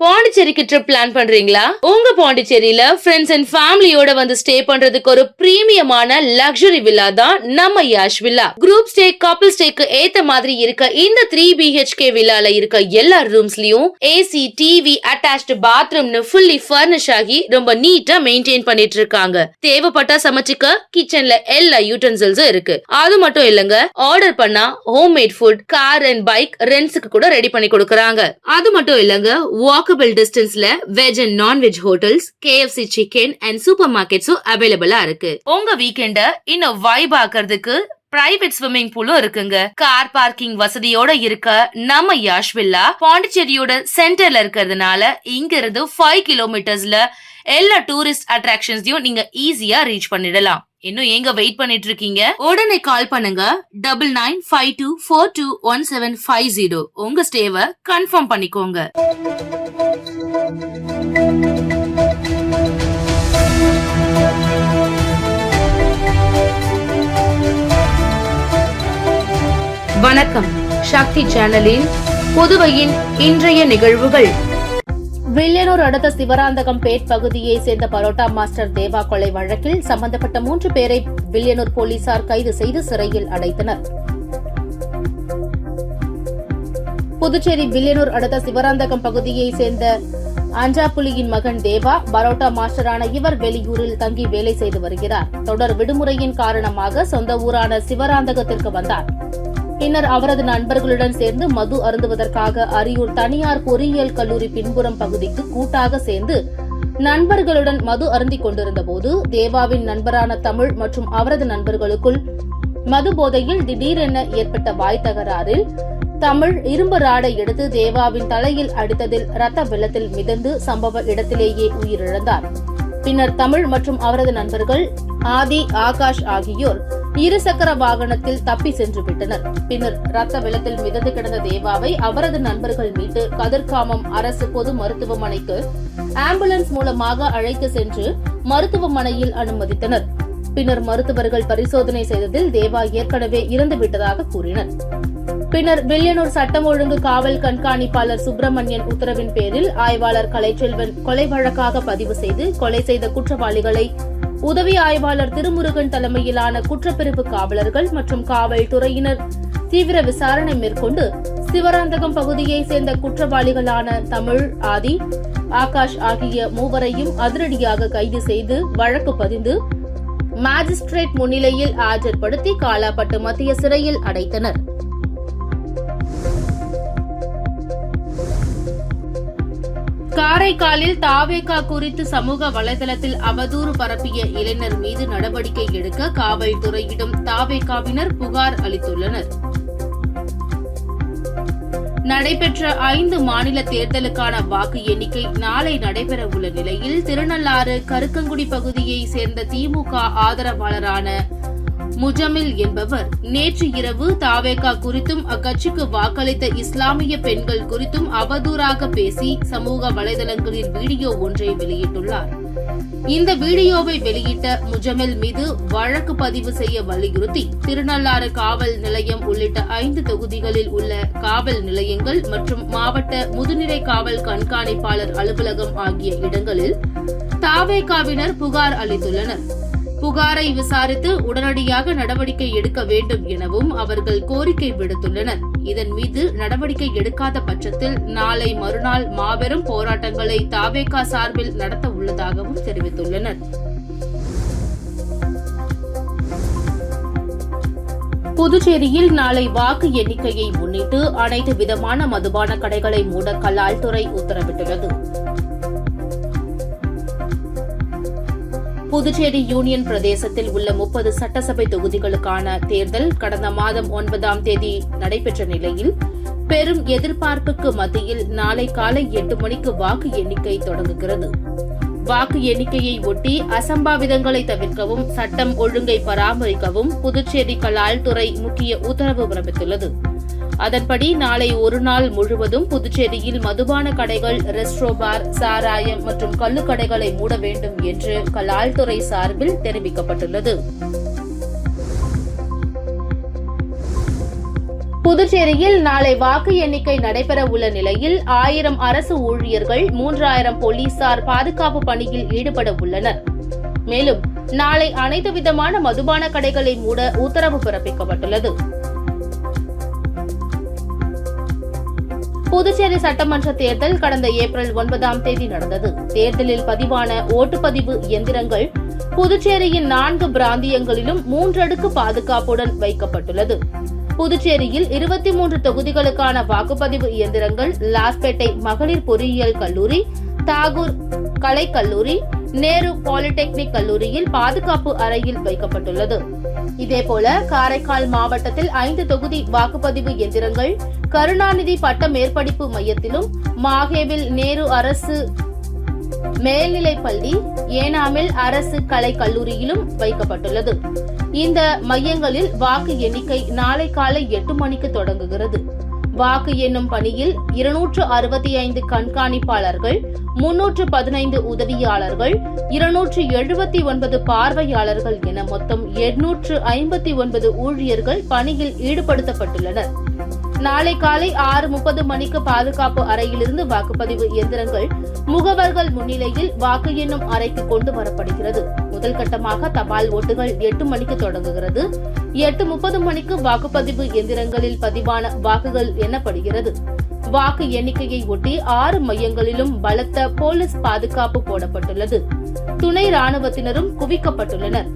பாண்டிச்சேரிக்கு trip plan பண்றீங்களா? உங்க பாண்டிச்சேரியில ஃப்ரெண்ட்ஸ் அண்ட் ஃபேமிலியோட வந்து ஸ்டே பண்றதுக்கு ஒரு பிரீமியமான லக்ஸரி வில்லா தான் நம்ம Yash villa. Group stay, couple ஸ்டேக்கு ஏத்த மாதிரி இருக்க இந்த 3 BHK வில்லால இருக்க எல்லா ரூம்ஸ்லயும் ஏசி, டிவி, அட்டாச்ட் பாத்ரூம்னு ஃபுல்லி ஃபர்னிஷ் ஆகி ரொம்ப நீட்டா மெயின்டைன் பண்ணிட்டு இருக்காங்க. தேவைப்பட்டா சமைச்சுக்க கிச்சன்ல எல்லா யூட்டன்சில்ஸும் இருக்கு. அது மட்டும் இல்லங்க, ஆர்டர் பண்ணா homemade food, car and bike ரெண்ட்ஸ்க்கு கூட ரெடி பண்ணி கொடுக்கறாங்க. அது மட்டும் இல்லங்க, வாக்கபிள் டிஸ்டன்ஸ்ல veg and non-veg hotels, KFC chicken and super மார்க்கெட்ஸும் அவைலபிளா இருக்கு. உங்க வீக்கெண்ட இன்னும் வைப் ஆக்குறதுக்கு பிரைவேட் ஸ்விம்மிங் பூலும் இருக்குங்க. கார் பார்க்கிங் வசதியோட இருக்க நம்ம யாஷ் வில்லா பாண்டிச்சேரியோட சென்டர்ல இருக்கிறதுனால இங்க இருந்து 5 கிலோமீட்டர்ஸ்ல எல்லா டூரிஸ்ட் அட்ராக்ஷன்ஸையும் நீங்க ஈஸியா ரீச் பண்ணிடலாம். இன்னும் எங்க வெயிட் பண்ணிட்டு இருக்கீங்க? உடனே கால் பண்ணுங்க 9952421750. உங்க ஸ்டேவை கன்ஃபார்ம் பண்ணிக்கோங்க. வணக்கம். சக்தி சேனலில் புதுவையின் இன்றைய நிகழ்வுகள். வில்லியனூர் அடுத்த சிவராந்தகம் பேட் பகுதியை சேர்ந்த பரோட்டா மாஸ்டர் தேவா கொலை வழக்கில் சம்பந்தப்பட்ட 3 பேரை வில்லியனூர் போலீசார் கைது செய்து சிறையில் அடைத்தனர். புதுச்சேரி வில்லியனூர் அடுத்த சிவராந்தகம் பகுதியை சேர்ந்த அஞ்சாப்புலியின் மகன் தேவா பரோட்டா மாஸ்டரான இவர் வெளியூரில் தங்கி வேலை செய்து வருகிறார். தொடர் விடுமுறையின் காரணமாக சொந்த ஊரான சிவராந்தகத்திற்கு வந்தார். பின்னர் அவரது நண்பர்களுடன் சேர்ந்து மது அருந்துவதற்காக அரியூர் தனியார் பொறியியல் கல்லூரி பின்புறம் பகுதிக்கு கூட்டாக சேர்ந்து நண்பர்களுடன் மது அருந்திக் கொண்டிருந்த போது தேவாவின் நண்பரான தமிழ் மற்றும் அவரது நண்பர்களுக்குள் மது போதையில் திடீரென ஏற்பட்ட வாய் தகராறில் தமிழ் இரும்பு ராடை எடுத்து தேவாவின் தலையில் அடித்ததில் ரத்த வெள்ளத்தில் மிதந்து சம்பவ இடத்திலேயே உயிரிழந்தார். பின்னர் தமிழ் மற்றும் அவரது நண்பர்கள் ஆதி, ஆகாஷ் ஆகியோர் இருசக்கர வாகனத்தில் தப்பி சென்று விட்டனர். பின்னர் ரத்த வெள்ளத்தில் மிதந்து கிடந்த தேவாவை அவரது நண்பர்கள் மீட்டு கதிர்காமம் அரசு பொது மருத்துவமனைக்கு ஆம்புலன்ஸ் மூலமாக அழைத்து சென்று மருத்துவமனையில் அனுமதித்தனர். பின்னர் மருத்துவர்கள் பரிசோதனை செய்ததில் தேவா ஏற்கனவே இறந்துவிட்டதாக கூறினர். பின்னர் வில்லியனூர் சட்டம் ஒழுங்கு காவல் கண்காணிப்பாளர் சுப்பிரமணியன் உத்தரவின் பேரில் ஆய்வாளர் கலைச்செல்வன் கொலை வழக்காக பதிவு செய்து கொலை செய்த குற்றவாளிகளை உதவி ஆய்வாளர் திருமுருகன் தலைமையிலான குற்றப்பிரிவு காவலர்கள் மற்றும் காவல்துறையினர் தீவிர விசாரணை மேற்கொண்டு சிவராந்தகம் பகுதியை சேர்ந்த குற்றவாளிகளான தமிழ், ஆதி, ஆகாஷ் ஆகிய 3வரையும் அதிரடியாக கைது செய்து வழக்கு பதிந்து மாஜிஸ்ட்ரேட் முன்னிலையில் ஆஜர்படுத்தி காலாப்பட்டு மத்திய சிறையில் அடைத்தனர். காரைக்காலில் தாவேகா குறித்து சமூக வலைதளத்தில் அவதூறு பரப்பிய இளைஞர் மீது நடவடிக்கை எடுக்க காவல்துறையிடம் தாவேகாவினர் புகார் அளித்துள்ளனர். நடைபெற்ற 5 மாநில தேர்தலுக்கான வாக்கு எண்ணிக்கை நாளை நடைபெற உள்ள நிலையில் திருநள்ளாறு கருக்கங்குடி பகுதியை சேர்ந்த திமுக ஆதரவாளரான முஜமில் என்பவர் நேற்று இரவு தாவேகா குறித்தும் அக்கட்சிக்கு வாக்களித்த இஸ்லாமிய பெண்கள் குறித்தும் அவதூறாக பேசி சமூக வலைதளங்களில் வீடியோ ஒன்றை வெளியிட்டுள்ளார். இந்த வீடியோவை வெளியிட்ட முஜமில் மீது வழக்கு பதிவு செய்ய வலியுறுத்தி திருநள்ளாறு காவல் நிலையம் உள்ளிட்ட 5 தொகுதிகளில் உள்ள காவல் நிலையங்கள் மற்றும் மாவட்ட முதுநிலை காவல் கண்காணிப்பாளர் அலுவலகம் ஆகிய இடங்களில் தாவேகாவினர் புகார் அளித்துள்ளனர். புகாரை விசாரித்து உடனடியாக நடவடிக்கை எடுக்க வேண்டும் எனவும் அவர்கள் கோரிக்கை விடுத்துள்ளனர். இதன் மீது நடவடிக்கை எடுக்காத பட்சத்தில் நாளை மறுநாள் மாபெரும் போராட்டங்களை தாவேகா சார்பில் நடத்த உள்ளதாகவும் தெரிவித்துள்ளனர். புதுச்சேரியில் நாளை வாக்கு எண்ணிக்கையை முன்னிட்டு அனைத்து விதமான மதுபான கடைகளை மூட கலால்துறை உத்தரவிட்டுள்ளது. புதுச்சேரி யூனியன் பிரதேசத்தில் உள்ள 30 சட்டசபை தொகுதிகளுக்கான தேர்தல் கடந்த மாதம் 9ஆம் தேதி நடைபெற்ற நிலையில் பெரும் எதிர்பார்ப்புக்கு மத்தியில் நாளை காலை 8 மணிக்கு வாக்கு எண்ணிக்கை தொடங்குகிறது. வாக்கு எண்ணிக்கையை ஒட்டி அசம்பாவிதங்களை தவிர்க்கவும் சட்டம் ஒழுங்கை பராமரிக்கவும் புதுச்சேரி கலால்துறை முக்கிய உத்தரவு பிறப்பித்துள்ளது. அதன்படி நாளை ஒரு நாள் முழுவதும் புதுச்சேரியில் மதுபான கடைகள், ரெஸ்ட்ரோ பார், சாராயம் மற்றும் கள்ளுக்கடைகளை மூட வேண்டும் என்று கலால்துறை சார்பில் தெரிவிக்கப்பட்டுள்ளது. புதுச்சேரியில் நாளை வாக்கு எண்ணிக்கை நடைபெற உள்ள நிலையில் 1000 அரசு ஊழியர்கள் 3000 போலீசார் பாதுகாப்பு பணியில் ஈடுபட உள்ளனர். மேலும் நாளை அனைத்து விதமான மதுபான கடைகளை மூட உத்தரவு பிறப்பிக்கப்பட்டுள்ளது. புதுச்சேரி சட்டமன்ற தேர்தல் கடந்த ஏப்ரல் 9ஆம் தேதி நடந்தது. தேர்தலில் பதிவான ஓட்டுப்பதிவு இயந்திரங்கள் புதுச்சேரியின் 4 பிராந்தியங்களிலும் 3 அடுக்கு பாதுகாப்புடன் வைக்கப்பட்டுள்ளது. புதுச்சேரியில் 23 தொகுதிகளுக்கான வாக்குப்பதிவு இயந்திரங்கள் லாஸ்பேட்டை மகளிர் பொறியியல் கல்லூரி, தாகூர் கலைக்கல்லூரி, நேரு பாலிடெக்னிக் கல்லூரியில் பாதுகாப்பு அறையில் வைக்கப்பட்டுள்ளது. இதேபோல காரைக்கால் மாவட்டத்தில் 5 தொகுதி வாக்குப்பதிவு இயந்திரங்கள் கருணாநிதி பட்ட மேற்படிப்பு மையத்திலும், மாஹேவில் நேரு அரசு மேல்நிலைப்பள்ளி, ஏனாமில் அரசு கலை கல்லூரியிலும் வைக்கப்பட்டுள்ளது. இந்த மையங்களில் வாக்கு எண்ணிக்கை நாளை காலை 8 மணிக்கு தொடங்குகிறது. வாக்கு எண்ணும் பணியில் 265 கண்காணிப்பாளர்கள், 315 உதவியாளர்கள், 279 பார்வையாளர்கள் என மொத்தம் 859 ஊழியர்கள் பணியில் ஈடுபடுத்தப்பட்டுள்ளனர். நாளை காலை 6:30 மணிக்கு பாதுகாப்பு அறையிலிருந்து வாக்குப்பதிவு இயந்திரங்கள் முகவர்கள் முன்னிலையில் வாக்கு எண்ணும் அறைக்கு கொண்டு வரப்படுகிறது. முதல் கட்டமாக தபால் ஓட்டுகள் 8 மணிக்கு தொடங்குகிறது. 8:30 மணிக்கு வாக்குப்பதிவு எந்திரங்களில் பதிவான வாக்குகள் எண்ணப்படுகிறது. வாக்கு எண்ணிக்கையை ஒட்டி 6 மையங்களிலும் பலத்த போலீஸ் பாதுகாப்பு போடப்பட்டுள்ளது. துணை ராணுவத்தினரும் குவிக்கப்பட்டுள்ளனர்.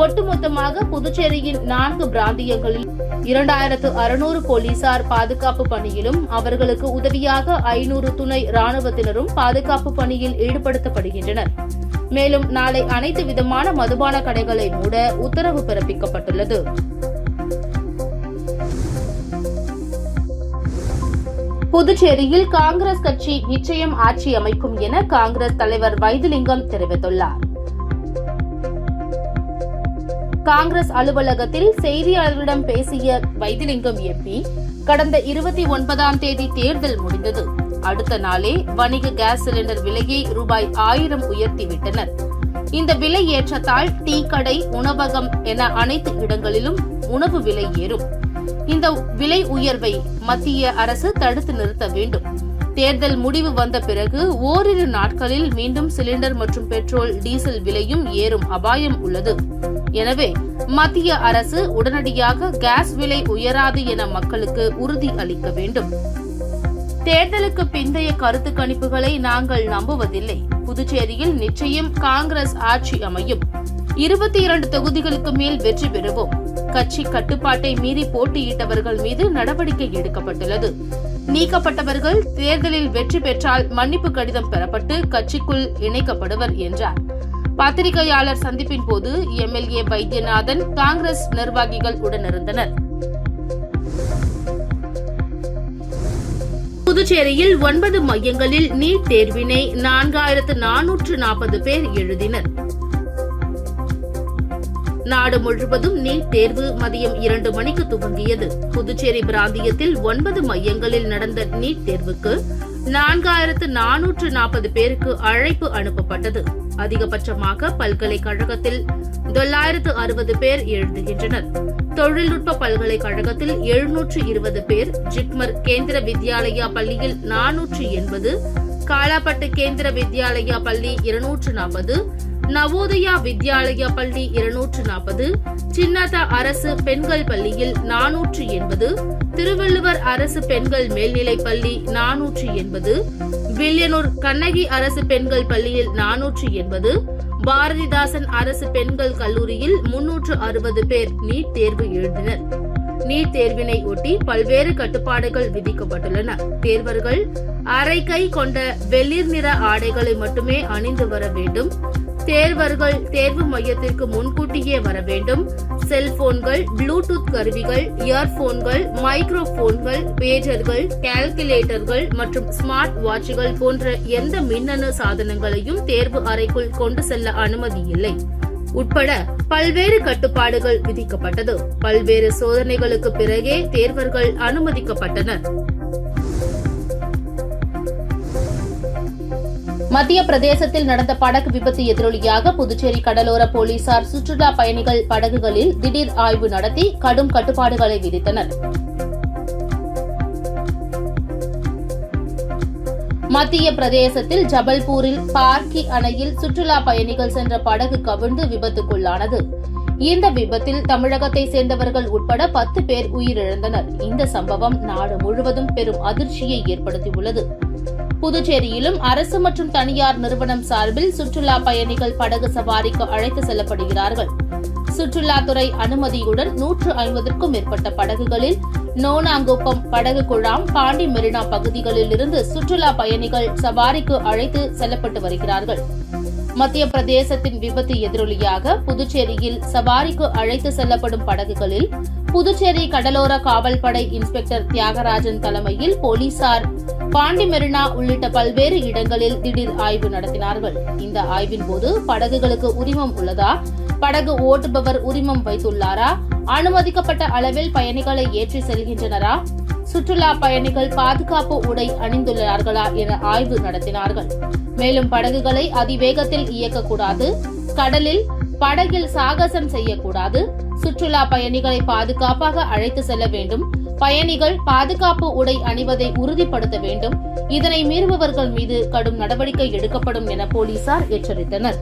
ஒட்டுமொத்தமாக புதுச்சேரியின் 4 பிராந்தியங்களில் 2600 போலீசார் பாதுகாப்பு பணியிலும் அவர்களுக்கு உதவியாக 500 துணை ராணுவத்தினரும் பாதுகாப்பு பணியில் ஈடுபடுத்தப்படுகின்றனர். மேலும் நாளை அனைத்து விதமான மதுபான கடைகளை மூட உத்தரவு பிறப்பிக்கப்பட்டுள்ளது. புதுச்சேரியில் காங்கிரஸ் கட்சி நிச்சயம் ஆட்சி அமைக்கும் என காங்கிரஸ் தலைவர் வைத்திலிங்கம் தெரிவித்துள்ளார். காங்கிரஸ் அலுவலகத்தில் செய்தியாளர்களிடம் பேசிய வைத்திலிங்கம் எம்பி, கடந்த 29ஆம் தேதி தேர்தல் முடிந்தது. அடுத்த நாளே வணிக கேஸ் சிலிண்டர் விலையை ரூபாய் 1000 உயர்த்திவிட்டனர். இந்த விலை ஏற்றத்தால் டீ கடை, உணவகம் என அனைத்து இடங்களிலும் உணவு விலை ஏறும். இந்த விலை உயர்வை மத்திய அரசு தடுத்து நிறுத்த வேண்டும். தேர்தல் முடிவு வந்த பிறகு ஓரிரு நாட்களில் மீண்டும் சிலிண்டர் மற்றும் பெட்ரோல், டீசல் விலையும் ஏறும் அபாயம் உள்ளது. எனவே மத்திய அரசு உடனடியாக கேஸ் விலை உயராது என மக்களுக்கு உறுதி அளிக்க வேண்டும். தேர்தலுக்கு பிந்தைய கருத்து கணிப்புகளை நாங்கள் நம்புவதில்லை. புதுச்சேரியில் நிச்சயம் காங்கிரஸ் ஆட்சி அமையும். 22 தொகுதிகளுக்கு மேல் வெற்றி பெறுவோம். கட்சி கட்டுப்பாட்டை மீறி போட்டியிட்டவர்கள் மீது நடவடிக்கை எடுக்கப்பட்டுள்ளது. நீக்கப்பட்டவர்கள் தேர்தலில் வெற்றி பெற்றால் மன்னிப்பு கடிதம் பெறப்பட்டு கட்சிக்குள் இணைக்கப்படுவர் என்றார். பத்திரிகையாளர் சந்திப்பின் போது எம்எல்ஏ வைத்தியநாதன், காங்கிரஸ் நிர்வாகிகள் உடனிருந்தனர். புதுச்சேரியில் 9 மையங்களில் நீட் தேர்வினை 4440 பேர் எழுதினர். நாடு முழுவதும் நீட் தேர்வு மதியம் 2 மணிக்கு துவங்கியது. புதுச்சேரி பிராந்தியத்தில் 9 மையங்களில் நடந்த நீட் தேர்வுக்கு 4440 பேருக்கு அழைப்பு அனுப்பப்பட்டது. அதிகபட்சமாக பல்கலைக்கழகத்தில் 960 பேர் எழுதுகின்றனர். தொழில்நுட்ப பல்கலைக்கழகத்தில் 720 பேர், ஜிப்மர் கேந்திர வித்யாலயா பள்ளியில் 480, காலாப்பட்டு கேந்திர வித்யாலயா பள்ளி 240, நவோதயா வித்யாலயா பள்ளி 240, சின்னதா அரசு பெண்கள் பள்ளியில் 480, திருவள்ளுவர் அரசு பெண்கள் மேல்நிலைப் பள்ளி 480, வில்லியனூர் கண்ணகி அரசு பெண்கள் பள்ளியில் 480, பாரதிதாசன் அரசு பெண்கள் கல்லூரியில் 360 பேர் நீட் தேர்வு எழுதினர். நீட் தேர்வினை ஒட்டி பல்வேறு கட்டுப்பாடுகள் விதிக்கப்பட்டுள்ளன. தேர்வர்கள் அரை கை கொண்ட வெளிர் நிற ஆடைகளை மட்டுமே அணிந்து வர வேண்டும். தேர்வர்கள் தேர்வு மையத்திற்கு முன்கூட்டியே வர வேண்டும். செல்போன்கள், ப்ளூடூத் கருவிகள், இயர்போன்கள், மைக்ரோபோன்கள், பேஜர்கள், கால்குலேட்டர்கள் மற்றும் ஸ்மார்ட் வாட்சுகள் போன்ற எந்த மின்னணு சாதனங்களையும் தேர்வு அறைக்குள் கொண்டு செல்ல அனுமதி இல்லை உட்பட பல்வேறு கட்டுப்பாடுகள் விதிக்கப்பட்டது. பல்வேறு சோதனைகளுக்கு பிறகே தேர்வர்கள் அனுமதிக்கப்பட்டனர். மத்திய பிரதேசத்தில் நடந்த படகு விபத்து எதிரொலியாக புதுச்சேரி கடலோர போலீசார் சுற்றுலா பயணிகள் படகுகளில் திடீர் ஆய்வு நடத்தி கடும் கட்டுப்பாடுகளை விதித்தனர். மத்திய பிரதேசத்தில் ஜபல்பூரில் பார்க்கி அணையில் சுற்றுலா பயணிகள் சென்ற படகு கவிழ்ந்து விபத்துக்குள்ளானது. இந்த விபத்தில் தமிழகத்தை சேர்ந்தவர்கள் உட்பட 10 பேர் உயிரிழந்தனர். இந்த சம்பவம் நாடு முழுவதும் பெரும் அதிர்ச்சியை ஏற்படுத்தியுள்ளது. புதுச்சேரியிலும் அரசு மற்றும் தனியார் நிறுவனம் சார்பில் சுற்றுலா பயணிகள் படகு சவாரிக்கு அழைத்து செல்லப்படுகிறார்கள். சுற்றுலாத்துறை அனுமதியுடன் 150க்கும் மேற்பட்ட படகுகளில் நோனாங்குப்பம், படகு குழாம், பாண்டி மெரினா பகுதிகளில் இருந்து சுற்றுலா பயணிகள் சவாரிக்கு அழைத்து செல்லப்பட்டு வருகிறார்கள். மத்திய பிரதேசத்தின் விபத்து எதிரொலியாக புதுச்சேரியில் சவாரிக்கு அழைத்து செல்லப்படும் படகுகளில் புதுச்சேரி கடலோர காவல்படை இன்ஸ்பெக்டர் தியாகராஜன் தலைமையில் போலீசார் பாண்டி மெரினா உள்ளிட்ட பல்வேறு இடங்களில் திடீர் ஆய்வு நடத்தினார்கள். இந்த ஆய்வின் போது படகுகளுக்கு உரிமம் உள்ளதா, படகு ஓட்டுபவர் உரிமம் வைத்துள்ளாரா, அனுமதிக்கப்பட்ட அளவில் பயணிகளை ஏற்றி செல்கின்றனரா, சுற்றுலா பயணிகள் பாதுகாப்பு உடை அணிந்துள்ளார்களா என ஆய்வு நடத்தினார்கள். மேலும் படகுகளை அதிவேகத்தில் இயக்கக்கூடாது, கடலில் படகில் சாகசம் செய்யக்கூடாது, சுற்றுலா பயணிகளை பாதுகாப்பாக அழைத்து செல்ல வேண்டும், பயணிகள் பாதுகாப்பு உடை அணிவதை உறுதிப்படுத்த வேண்டும், இதனை மீறுபவர்கள் மீது கடும் நடவடிக்கை எடுக்கப்படும் என போலீசார் எச்சரித்தனர்.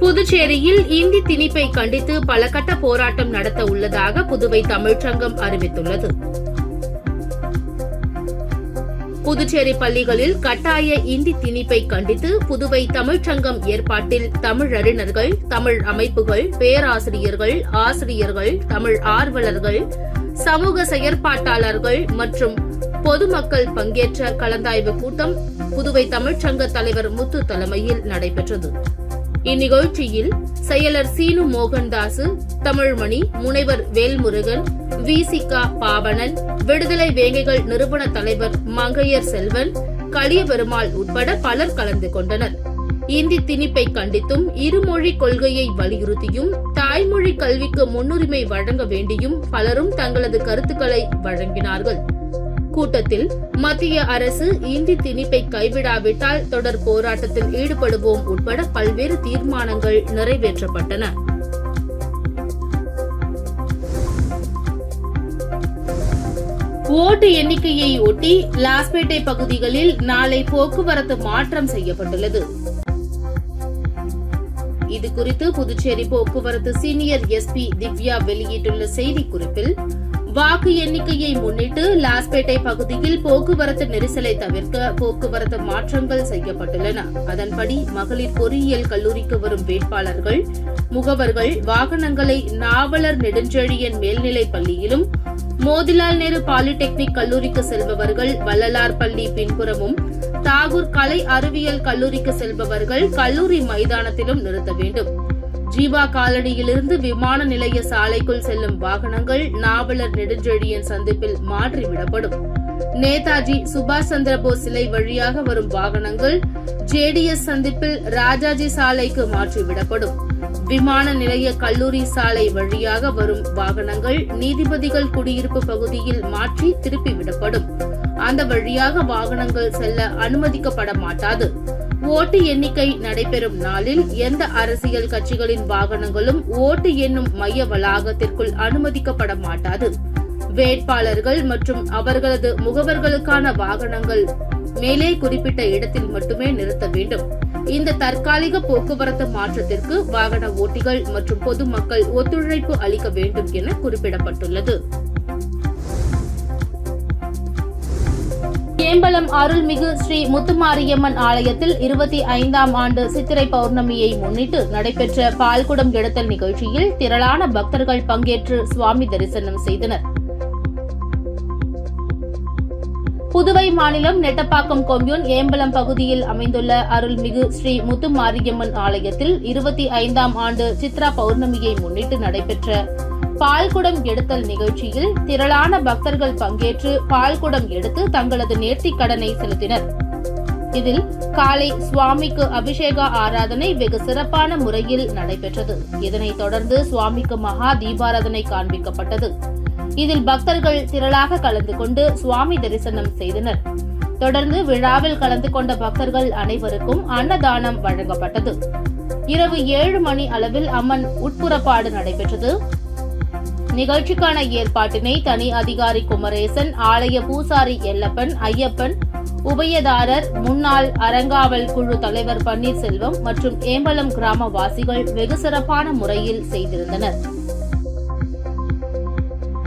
புதுச்சேரியில் இந்தி திணிப்பை கண்டித்து பல கட்ட போராட்டம் நடத்த உள்ளதாக புதுவை தமிழ்ச்சங்கம் அறிவித்துள்ளது. புதுச்சேரி பள்ளிகளில் கட்டாய இந்தி திணிப்பை கண்டித்து புதுவை தமிழ்ச்சங்கம் ஏற்பாட்டில் தமிழறிஞர்கள், தமிழ் அமைப்புகள், பேராசிரியர்கள், ஆசிரியர்கள், தமிழ் ஆர்வலர்கள், சமூக செயற்பாட்டாளர்கள் மற்றும் பொதுமக்கள் பங்கேற்ற கலந்தாய்வு கூட்டம் புதுவை தமிழ்ச்சங்க தலைவர் முத்து தலைமையில் நடைபெற்றது. இந்நிகழ்ச்சியில் செயலர் சீனு மோகன்தாசு, தமிழ்மணி, முனைவர் வேல்முருகன், விசிகா பாவணன், விடுதலை வேங்கைகள் நிறுவன தலைவர் மங்கையர் செல்வன், களியபெருமாள் உட்பட பலர் கலந்து கொண்டனர். இந்தி திணிப்பை கண்டித்தும், இருமொழி கொள்கையை வலியுறுத்தியும், தாய்மொழி கல்விக்கு முன்னுரிமை வழங்க வேண்டியும் பலரும் தங்களது கருத்துக்களை வழங்கினார்கள். கூட்டத்தில் மத்திய அரசு இந்தி திணிப்பை கைவிடாவிட்டால் தொடர் போராட்டத்தில் ஈடுபடுவோம் உட்பட பல்வேறு தீர்மானங்கள் நிறைவேற்றப்பட்டன. ஓட்டு எண்ணிக்கையை ஒட்டி லாஸ்பேட்டை பகுதிகளில் நாளை போக்குவரத்து மாற்றம் செய்யப்பட்டுள்ளது. இதுகுறித்து புதுச்சேரி போக்குவரத்து சீனியர் எஸ்பி திவ்யா வெளியிட்டுள்ள செய்திக்குறிப்பில், வாக்கு எண்ணிக்கையை முன்னிட்டு லாஸ்பேட்டை பகுதியில் போக்குவரத்து நெரிசலை தவிர்க்க போக்குவரத்து மாற்றங்கள் செய்யப்பட்டுள்ளன. அதன்படி மகளிர் பொறியியல் கல்லூரிக்கு வரும் வேட்பாளர்கள், முகவர்கள் வாகனங்களை நாவலர் நெடுஞ்செழியன் மேல்நிலைப் பள்ளியிலும், மோதிலால் நேரு பாலிடெக்னிக் கல்லூரிக்கு செல்பவர்கள் வள்ளலார் பள்ளி பின்புறமும், தாகூர் கலை அறிவியல் கல்லூரிக்கு செல்பவர்கள் கல்லூரி மைதானத்திலும் நிறுத்த வேண்டும். ஜீவா காலனியிலிருந்து விமான நிலைய சாலைக்குள் செல்லும் வாகனங்கள் நாவலர் நெடுஞ்செழியன் சந்திப்பில் மாற்றிவிடப்படும். நேதாஜி சுபாஷ் சந்திரபோஸ் சிலை வழியாக வரும் வாகனங்கள் ஜேடிஎஸ் சந்திப்பில் ராஜாஜி சாலைக்கு மாற்றிவிடப்படும். விமான நிலைய கல்லூரி சாலை வழியாக வரும் வாகனங்கள் நீதிபதிகள் குடியிருப்பு பகுதியில் மாற்றி திருப்பிவிடப்படும். அந்த வழியாக வாகனங்கள் செல்ல அனுமதிக்கப்பட மாட்டாது. ஓட்டு எண்ணிக்கை நடைபெறும் நாளில் எந்த அரசியல் கட்சிகளின் வாகனங்களும் ஓட்டு எண்ணும் மைய வளாகத்திற்குள் அனுமதிக்கப்பட மாட்டாது. வேட்பாளர்கள் மற்றும் அவர்களது முகவர்களுக்கான வாகனங்கள் மேலே குறிப்பிட்ட இடத்தில் மட்டுமே நிறுத்த வேண்டும். இந்த தற்காலிக போக்குவரத்து மாற்றத்திற்கு வாகன ஓட்டிகள் மற்றும் பொதுமக்கள் ஒத்துழைப்பு அளிக்க வேண்டும் என குறிப்பிடப்பட்டுள்ளது. ஏம்பலம் அருள்மிகு ஸ்ரீ முத்துமாரியம்மன் ஆலயத்தில் 25ஆம் ஆண்டு சித்திரை பௌர்ணமியை முன்னிட்டு நடைபெற்ற பால்குடம் எடுத்தல் நிகழ்ச்சியில் திரளான பக்தர்கள் பங்கேற்று சுவாமி தரிசனம் செய்தனர். புதுவை மாநிலம் நெட்டப்பாக்கம் கொம்யூன் ஏம்பலம் பகுதியில் அமைந்துள்ள அருள்மிகு ஸ்ரீ முத்துமாரியம்மன் ஆலயத்தில் 25ஆம் ஆண்டு சித்ரா பௌர்ணமியை முன்னிட்டு நடைபெற்ற பால்குடம் எடுத்தல் நிகழ்ச்சியில் திரளான பக்தர்கள் பங்கேற்று பால்குடம் எடுத்து தங்களது நேர்த்திக் கடனை செலுத்தினர். இதில் காலை சுவாமிக்கு அபிஷேக ஆராதனை வெகு சிறப்பான முறையில் நடைபெற்றது. இதனைத் தொடர்ந்து சுவாமிக்கு மகா தீபாராதனை காண்பிக்கப்பட்டது. இதில் பக்தர்கள் திரளாக கலந்து கொண்டு சுவாமி தரிசனம் செய்தனர். தொடர்ந்து விழாவில் கலந்து கொண்ட பக்தர்கள் அனைவருக்கும் அன்னதானம் வழங்கப்பட்டது. இரவு 7 மணி அளவில் அம்மன் உட்புறப்பாடு நடைபெற்றது. நிகழ்ச்சிக்கான ஏற்பாட்டினை தனி அதிகாரி குமரேசன், ஆலய பூசாரி எல்லப்பன், ஐயப்பன், உபயதாரர், முன்னாள் அறங்காவல் குழு தலைவர் பன்னீர்செல்வம் மற்றும் ஏம்பலம் கிராமவாசிகள் வெகு சிறப்பான முறையில் செய்திருந்தனர்.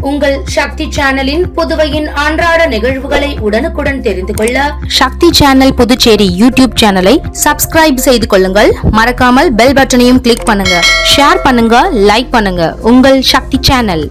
உங்கள் சக்தி சேனலின் புதுவையின் அன்றாட நிகழ்வுகளை உடனுக்குடன் தெரிந்து கொள்ள சக்தி சேனல் புதுச்சேரி யூடியூப் சேனலை சப்ஸ்கிரைப் செய்து கொள்ளுங்கள். மறக்காமல் பெல் பட்டனையும் கிளிக் பண்ணுங்க, ஷேர் பண்ணுங்க, லைக் பண்ணுங்க. உங்கள் சக்தி சேனல்.